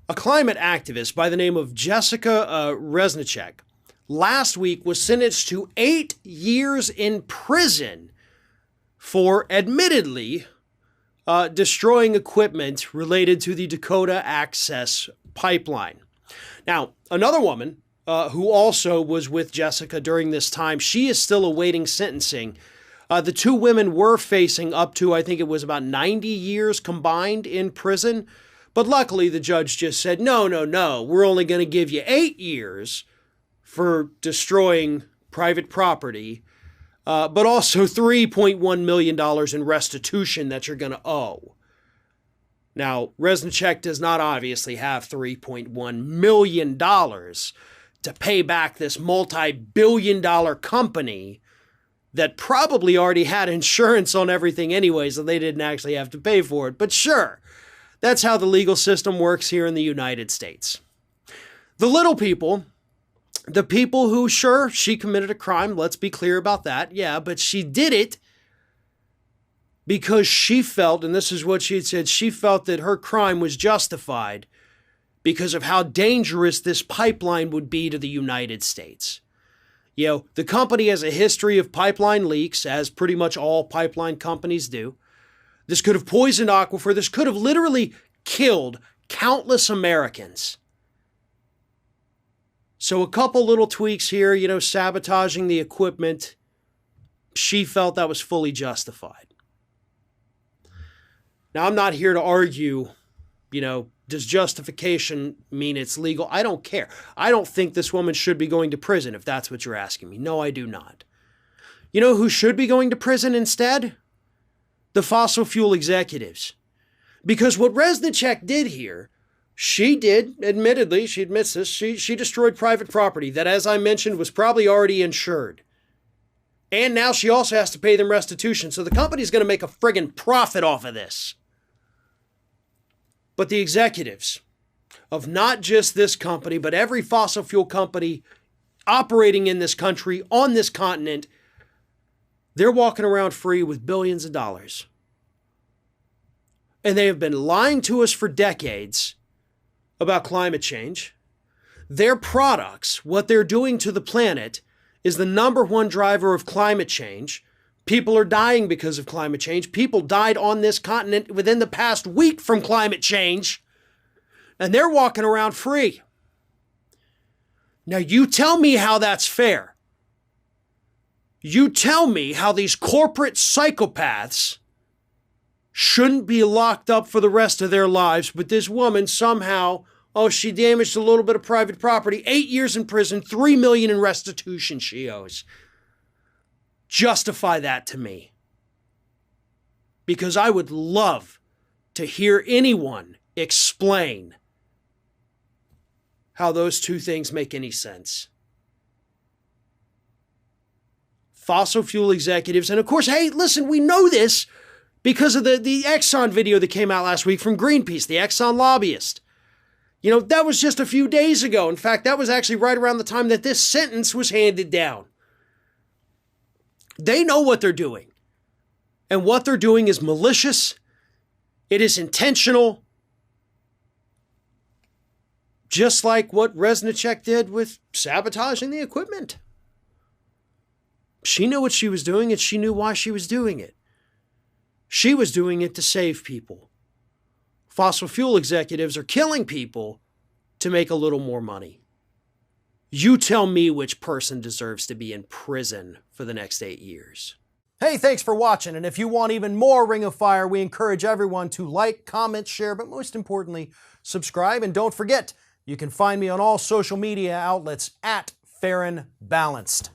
A climate activist by the name of Jesica Reznicek last week was sentenced to 8 years in prison for admittedly destroying equipment related to the Dakota access pipeline. Now, another woman who also was with Jessica during this time, she is still awaiting sentencing. The two women were facing up to, I think it was about 90 years combined in prison. But luckily, the judge just said, no, we're only going to give you 8 years for destroying private property, but also $3.1 million in restitution that you're going to owe. Now, Reznicek does not obviously have $3.1 million to pay back this multi-billion-dollar company that probably already had insurance on everything anyway, so they didn't actually have to pay for it. But sure, that's how the legal system works here in the United States. The little people, the people who, sure, she committed a crime, let's be clear about that, yeah, but she did it because she felt, and this is what she had said, she felt that her crime was justified because of how dangerous this pipeline would be to the United States. You know, the company has a history of pipeline leaks, as pretty much all pipeline companies do. This could have poisoned aquifer. This could have literally killed countless Americans. So a couple little tweaks here, you know, sabotaging the equipment. She felt that was fully justified. Now, I'm not here to argue, you know, does justification mean it's legal? I don't care. I don't think this woman should be going to prison, if that's what you're asking me. No, I do not. You know who should be going to prison instead? The fossil fuel executives. Because what Reznicek did here, she did, admittedly, she admits this, she destroyed private property that, as I mentioned, was probably already insured. And now she also has to pay them restitution, so the company's going to make a friggin' profit off of this. But the executives of not just this company, but every fossil fuel company operating in this country, on this continent, they're walking around free with billions of dollars. And they have been lying to us for decades about climate change. Their products, what they're doing to the planet, is the #1 driver of climate change. People are dying because of climate change. People died on this continent within the past week from climate change. And they're walking around free. Now, you tell me how that's fair. You tell me how these corporate psychopaths shouldn't be locked up for the rest of their lives, but this woman somehow, oh, she damaged a little bit of private property, 8 years in prison, $3 million in restitution she owes. Justify that to me. Because I would love to hear anyone explain how those two things make any sense. Fossil fuel executives, and of course, hey, listen, we know this because of the Exxon video that came out last week from Greenpeace, the Exxon lobbyist. You know, that was just a few days ago. In fact, that was actually right around the time that this sentence was handed down. They know what they're doing. And what they're doing is malicious. It is intentional. Just like what Reznicek did with sabotaging the equipment. She knew what she was doing and she knew why she was doing it. She was doing it to save people. Fossil fuel executives are killing people to make a little more money. You tell me which person deserves to be in prison for the next 8 years. Hey, thanks for watching. And if you want even more Ring of Fire, we encourage everyone to like, comment, share, but most importantly, subscribe. And don't forget, you can find me on all social media outlets at Fair and Balanced.